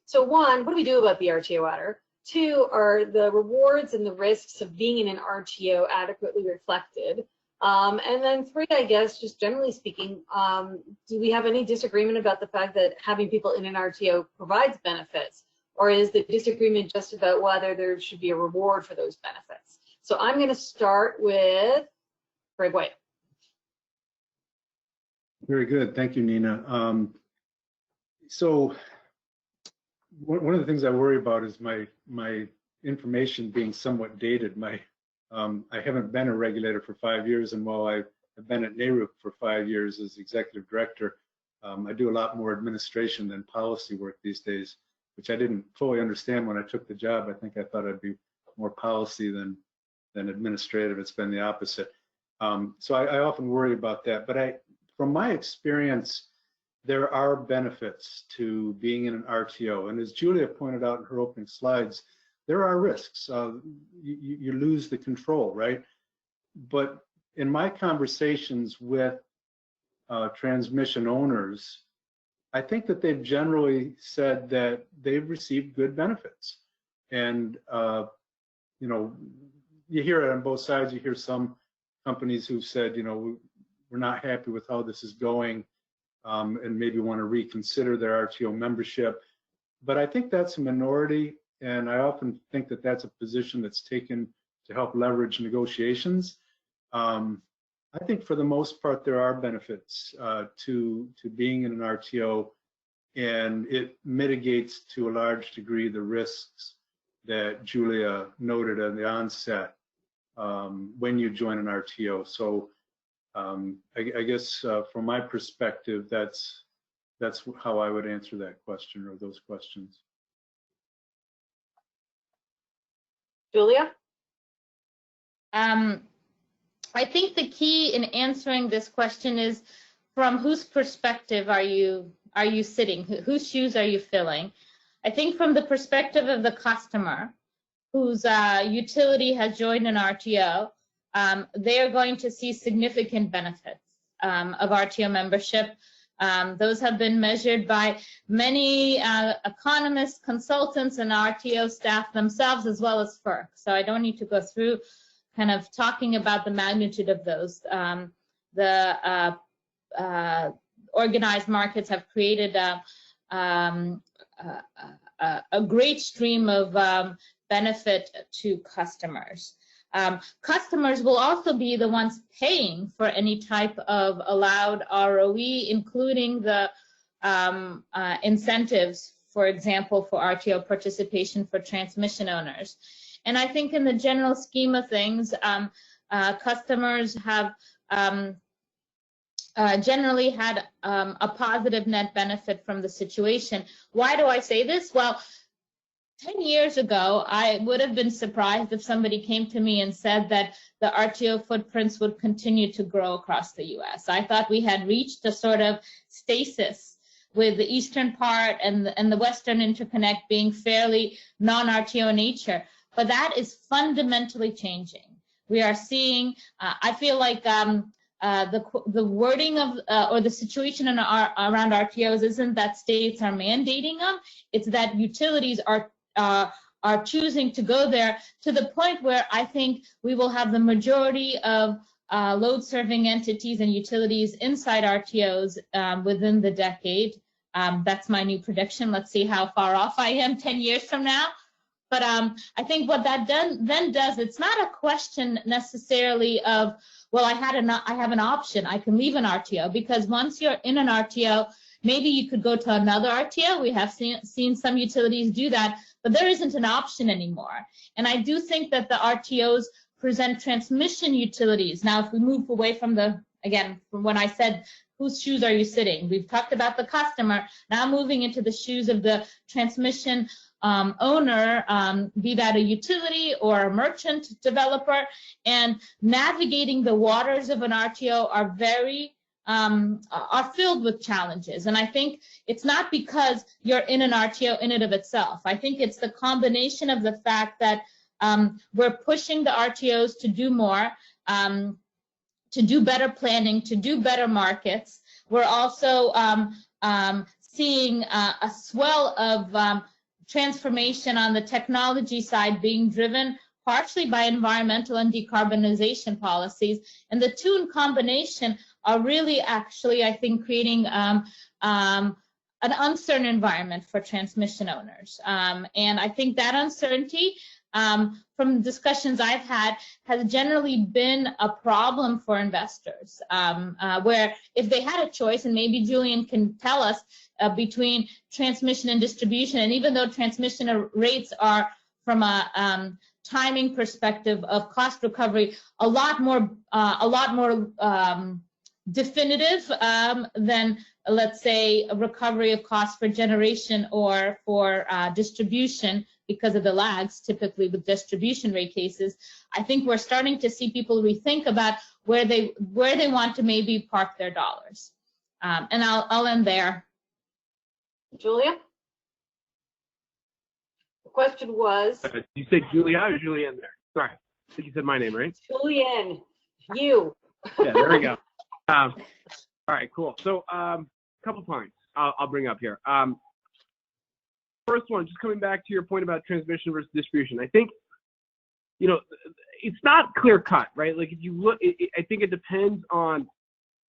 So one, what do we do about the RTO adder? Two, are the rewards and the risks of being in an RTO adequately reflected? And then three, I guess, just generally speaking, do we have any disagreement about the fact that having people in an RTO provides benefits? Or is the disagreement just about whether there should be a reward for those benefits? So I'm going to start with Greg White. Very good. Thank you, Nina. So one of the things I worry about is my information being somewhat dated. I haven't been a regulator for 5 years, and while I've been at NARUC for 5 years as executive director, I do a lot more administration than policy work these days, which I didn't fully understand when I took the job. I think I thought I'd be more policy than administrative. It's been the opposite. So I often worry about that. But from my experience, there are benefits to being in an RTO. And as Julia pointed out in her opening slides, there are risks. You lose the control, right? But in my conversations with transmission owners, I think that they've generally said that they've received good benefits. And, you know, you hear it on both sides. You hear some companies who've said, you know, we're not happy with how this is going, and maybe want to reconsider their RTO membership. But I think that's a minority, and I often think that that's a position that's taken to help leverage negotiations. I think for the most part there are benefits to being in an RTO, and it mitigates to a large degree the risks that Julia noted at the onset when you join an RTO. So I guess from my perspective, that's how I would answer that question, or those questions. Julia? I think the key in answering this question is, from whose perspective are you sitting? Whose shoes are you filling? I think from the perspective of the customer whose utility has joined an RTO, they are going to see significant benefits of RTO membership. Those have been measured by many economists, consultants, and RTO staff themselves, as well as FERC. So I don't need to go through kind of talking about the magnitude of those. The organized markets have created a great stream of benefit to customers. Customers will also be the ones paying for any type of allowed ROE, including the incentives, for example, for RTO participation for transmission owners. And I think in the general scheme of things, customers have generally had a positive net benefit from the situation. Why do I say this? Well, 10 years ago, I would have been surprised if somebody came to me and said that the RTO footprints would continue to grow across the US. I thought we had reached a sort of stasis with the eastern part and the western interconnect being fairly non-RTO nature. But that is fundamentally changing. We are seeing, I feel like the wording of or the situation around RTOs isn't that states are mandating them, it's that utilities are choosing to go there, to the point where I think we will have the majority of load serving entities and utilities inside RTOs within the decade. That's my new prediction. Let's see how far off I am 10 years from now. But I think what that then does, it's not a question necessarily of, well, I have an option, I can leave an RTO, because once you're in an RTO, maybe you could go to another RTO. We have seen some utilities do that, but there isn't an option anymore. And I do think that the RTOs present transmission utilities. Now, if we move away from from when I said, whose shoes are you sitting? We've talked about the customer, now moving into the shoes of the transmission owner, be that a utility or a merchant developer, and navigating the waters of an RTO are filled with challenges. And I think it's not because you're in an RTO in and of itself. I think it's the combination of the fact that we're pushing the RTOs to do more, to do better planning, to do better markets. We're also seeing a swell of transformation on the technology side being driven partially by environmental and decarbonization policies. And the two in combination are really actually, I think, creating an uncertain environment for transmission owners. And I think that uncertainty, from discussions I've had, has generally been a problem for investors, where if they had a choice, and maybe Julien can tell us, between transmission and distribution, and even though transmission rates are, from a timing perspective of cost recovery, a lot more definitive than, let's say, a recovery of costs for generation or for distribution, because of the lags typically with distribution rate cases. I think we're starting to see people rethink about where they want to maybe park their dollars. And I'll end there. Julia? The question was? You said Julia or Julien there? Sorry, I think you said my name, right? Julien, you. Yeah, there we go. All right, cool. So a couple points I'll bring up here. First one, just coming back to your point about transmission versus distribution. I think, it's not clear cut, right? Like if you look, I think it depends on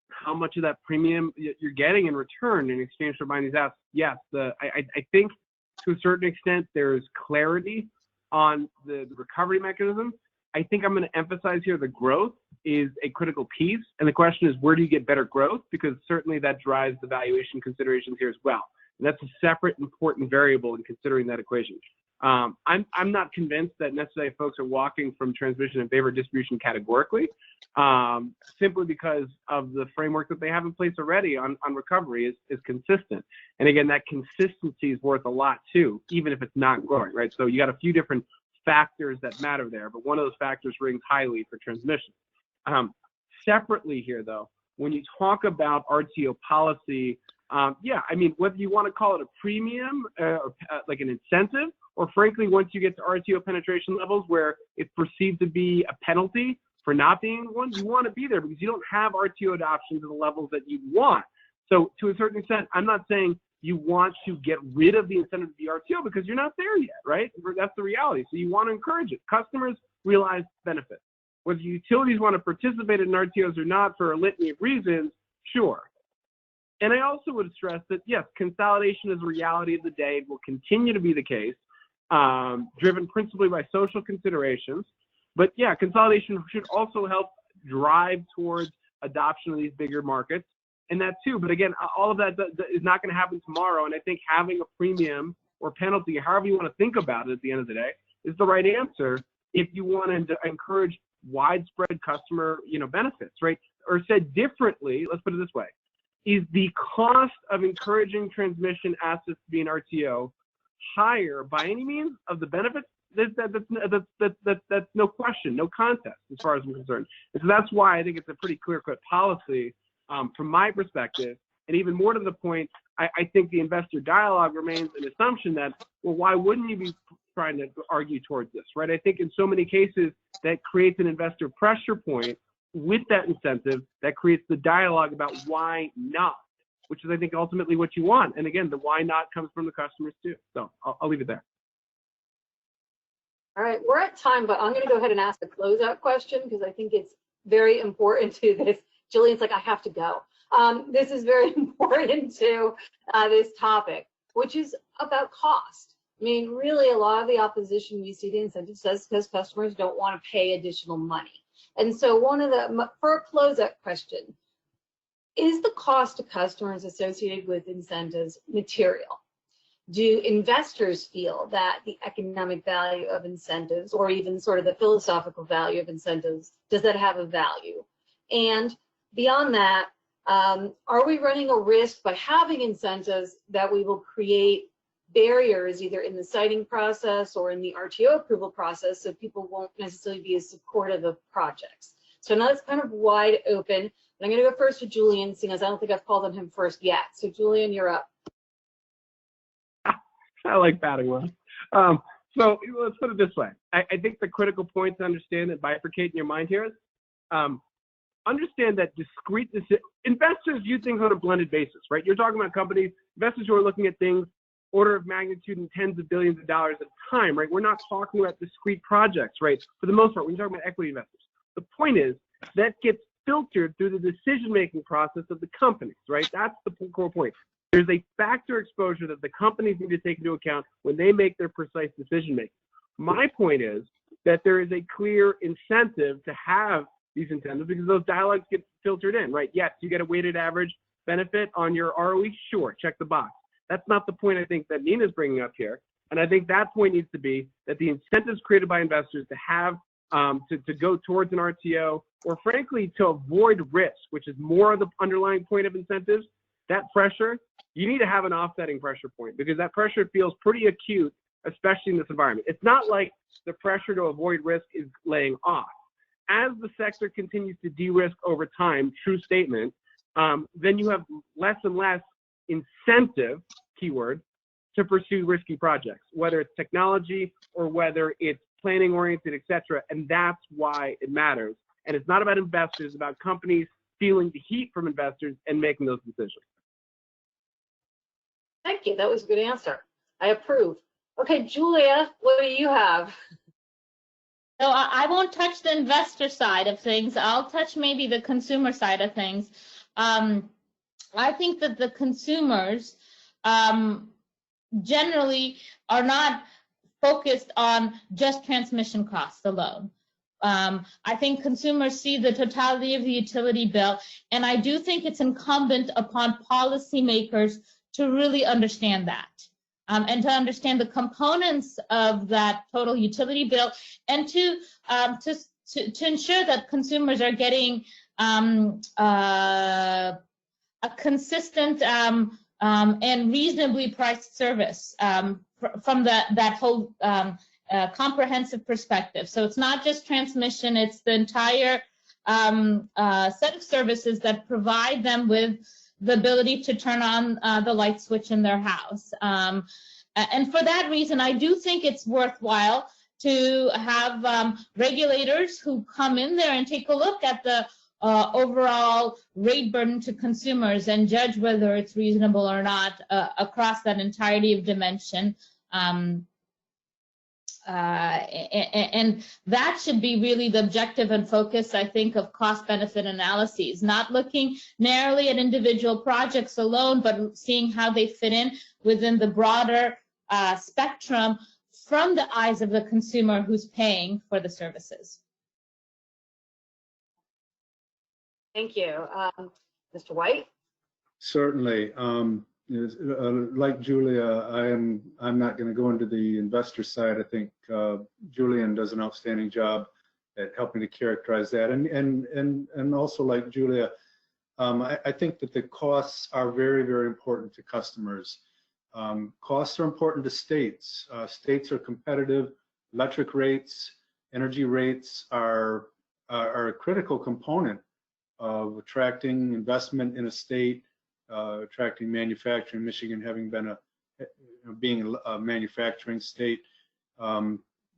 how much of that premium you're getting in return in exchange for buying these assets. Yes, I think to a certain extent there's clarity on the recovery mechanism. I think I'm going to emphasize here the growth is a critical piece, and the question is, where do you get better growth? Because certainly that drives the valuation considerations here as well. And that's a separate important variable in considering that equation. I'm not convinced that necessarily folks are walking from transmission in favor of distribution categorically, simply because of the framework that they have in place already on recovery is consistent. And again, that consistency is worth a lot too, even if it's not growing, right? So you got a few different factors that matter there, but one of those factors rings highly for transmission. Separately here though, when you talk about RTO policy, yeah, I mean, whether you want to call it a premium, like an incentive, or frankly, once you get to RTO penetration levels where it's perceived to be a penalty for not being one, you want to be there because you don't have RTO adoption to the levels that you want. So to a certain extent, I'm not saying you want to get rid of the incentive to be RTO because you're not there yet, right? That's the reality. So you want to encourage it. Customers realize benefits. Whether utilities want to participate in RTOs or not for a litany of reasons, sure. And I also would stress that, yes, consolidation is a reality of the day. It will continue to be the case, driven principally by social considerations. But yeah, consolidation should also help drive towards adoption of these bigger markets, and that too. But again, all of that is not going to happen tomorrow. And I think having a premium or penalty, however you want to think about it at the end of the day, is the right answer if you want to encourage widespread customer, benefits, right? Or said differently, let's put it this way. Is the cost of encouraging transmission assets to be an RTO higher by any means of the benefits, that's no question, no contest as far as I'm concerned. And so that's why I think it's a pretty clear-cut policy from my perspective. And even more to the point, I think the investor dialogue remains an assumption that, well, why wouldn't you be trying to argue towards this, right? I think in so many cases that creates an investor pressure point with that incentive that creates the dialogue about why not, which is, I think, ultimately what you want. And again, the why not comes from the customers too. So I'll leave it there. All right, we're at time, but I'm going to go ahead and ask a closeout question because I think it's very important to this. Julian's like, I have to go. This is very important to this topic, which is about cost. I mean, really, a lot of the opposition we see to incentives says because customers don't want to pay additional money. And so for a closeout question, is the cost to customers associated with incentives material? Do investors feel that the economic value of incentives, or even sort of the philosophical value of incentives, does that have a value? And beyond that, are we running a risk by having incentives that we will create barriers either in the siting process or in the RTO approval process so people won't necessarily be as supportive of projects? So now it's kind of wide open. And I'm going to go first to Julien, seeing as I don't think I've called on him first yet. So Julien, you're up. I like batting one. So let's put it this way. I think the critical point to understand and bifurcate in your mind here is understand that discrete investors view things on a blended basis, right? You're talking about companies, investors who are looking at things order of magnitude and tens of billions of dollars at a time, right? We're not talking about discrete projects, right? For the most part, when you're talking about equity investors. The point is that gets filtered through the decision-making process of the companies, right? That's the core point. There's a factor exposure that the companies need to take into account when they make their precise decision-making. My point is that there is a clear incentive to have these incentives because those dialogues get filtered in, right? Yes, you get a weighted average benefit on your ROE, sure, check the box. That's not the point I think that Nina's bringing up here. And I think that point needs to be that the incentives created by investors to have to go towards an RTO, or frankly to avoid risk, which is more of the underlying point of incentives, that pressure, you need to have an offsetting pressure point because that pressure feels pretty acute, especially in this environment. It's not like the pressure to avoid risk is laying off. As the sector continues to de-risk over time, true statement, then you have less and less incentive, keyword, to pursue risky projects, whether it's technology or whether it's planning oriented, et cetera. And that's why it matters. And it's not about investors, it's about companies feeling the heat from investors and making those decisions. Thank you. That was a good answer. I approve. Okay, Julia, what do you have? So I won't touch the investor side of things. I'll touch maybe the consumer side of things. I think that the consumers generally are not focused on just transmission costs alone. I think consumers see the totality of the utility bill, and I do think it's incumbent upon policymakers to really understand that. And to understand the components of that total utility bill, and to ensure that consumers are getting a consistent and reasonably priced service from that whole comprehensive perspective. So it's not just transmission; it's the entire set of services that provide them with the ability to turn on the light switch in their house. And for that reason, I do think it's worthwhile to have regulators who come in there and take a look at the overall rate burden to consumers and judge whether it's reasonable or not across that entirety of dimension. And that should be really the objective and focus, I think, of cost-benefit analyses, not looking narrowly at individual projects alone, but seeing how they fit in within the broader spectrum from the eyes of the consumer who's paying for the services. Thank you. Mr. White? Certainly. Like Julia, I'm not going to go into the investor side. I think Julien does an outstanding job at helping to characterize that, and also like Julia, I think that the costs are very, very important to customers. Costs are important to states. States are competitive. Electric rates, energy rates are a critical component of attracting investment in a state, attracting manufacturing. Michigan having been being a manufacturing state,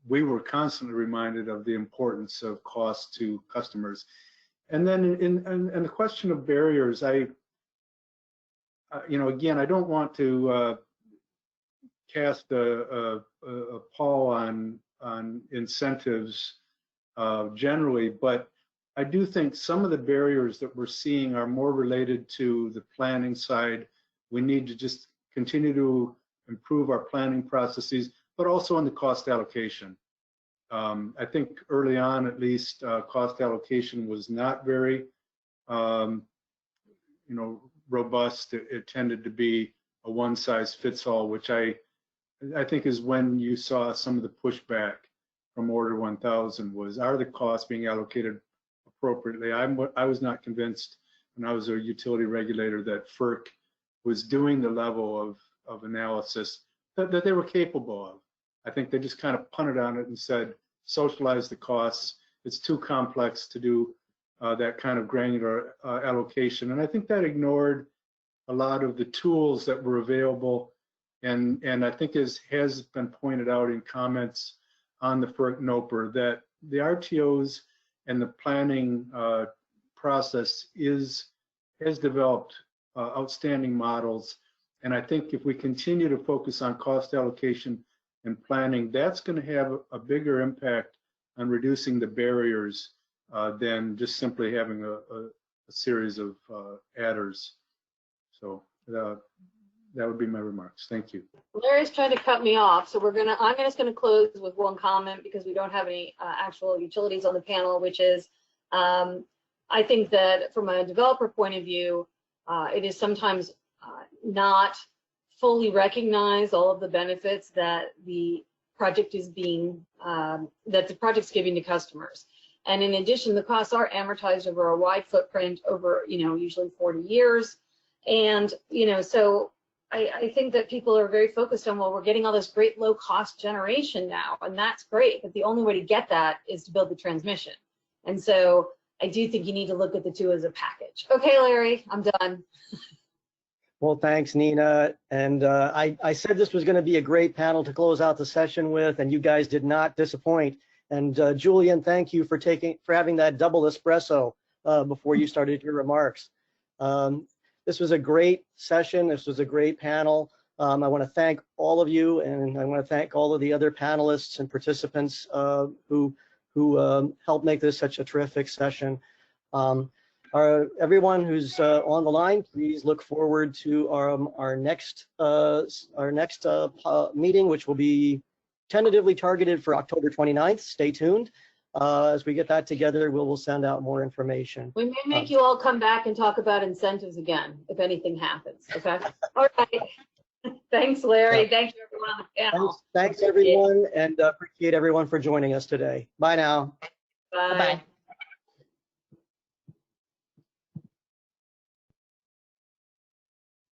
we were constantly reminded of the importance of cost to customers. And then in the question of barriers, again, I don't want to cast a pall on incentives generally, but I do think some of the barriers that we're seeing are more related to the planning side. We need to just continue to improve our planning processes, but also on the cost allocation. I think early on, at least, cost allocation was not very, robust. It tended to be a one-size-fits-all, which I think is when you saw some of the pushback from Order 1000 was, are the costs being allocated appropriately? I was not convinced when I was a utility regulator that FERC was doing the level of analysis that they were capable of. I think they just kind of punted on it and said, socialize the costs. It's too complex to do that kind of granular allocation. And I think that ignored a lot of the tools that were available. And I think as has been pointed out in comments on the FERC NOPR, that the RTOs and the planning process has developed outstanding models. And I think if we continue to focus on cost allocation and planning, that's going to have a bigger impact on reducing the barriers than just simply having a series of adders. So that would be my remarks. Thank you. Larry's trying to cut me off, so I'm just gonna close with one comment because we don't have any actual utilities on the panel, which is I think that from a developer point of view, it is sometimes not fully recognize all of the benefits that the project is giving to customers. And in addition, the costs are amortized over a wide footprint over, usually 40 years. And, so I think that people are very focused on, well, we're getting all this great low cost generation now, and that's great, but the only way to get that is to build the transmission. And so I do think you need to look at the two as a package. Okay, Larry, I'm done. Well, thanks, Nina. And I said this was going to be a great panel to close out the session with, and you guys did not disappoint. And Julien, thank you for having that double espresso before you started your remarks. This was a great session. This was a great panel. I want to thank all of you, and I want to thank all of the other panelists and participants who helped make this such a terrific session. Everyone who's on the line, please look forward to our next meeting, which will be tentatively targeted for October 29th. Stay tuned. As we get that together, we'll send out more information. We may make you all come back and talk about incentives again, if anything happens, okay? All right. Thanks, Larry. Yeah. Thank you, everyone on the panel. Thanks everyone, and appreciate everyone for joining us today. Bye now. Bye. Bye-bye.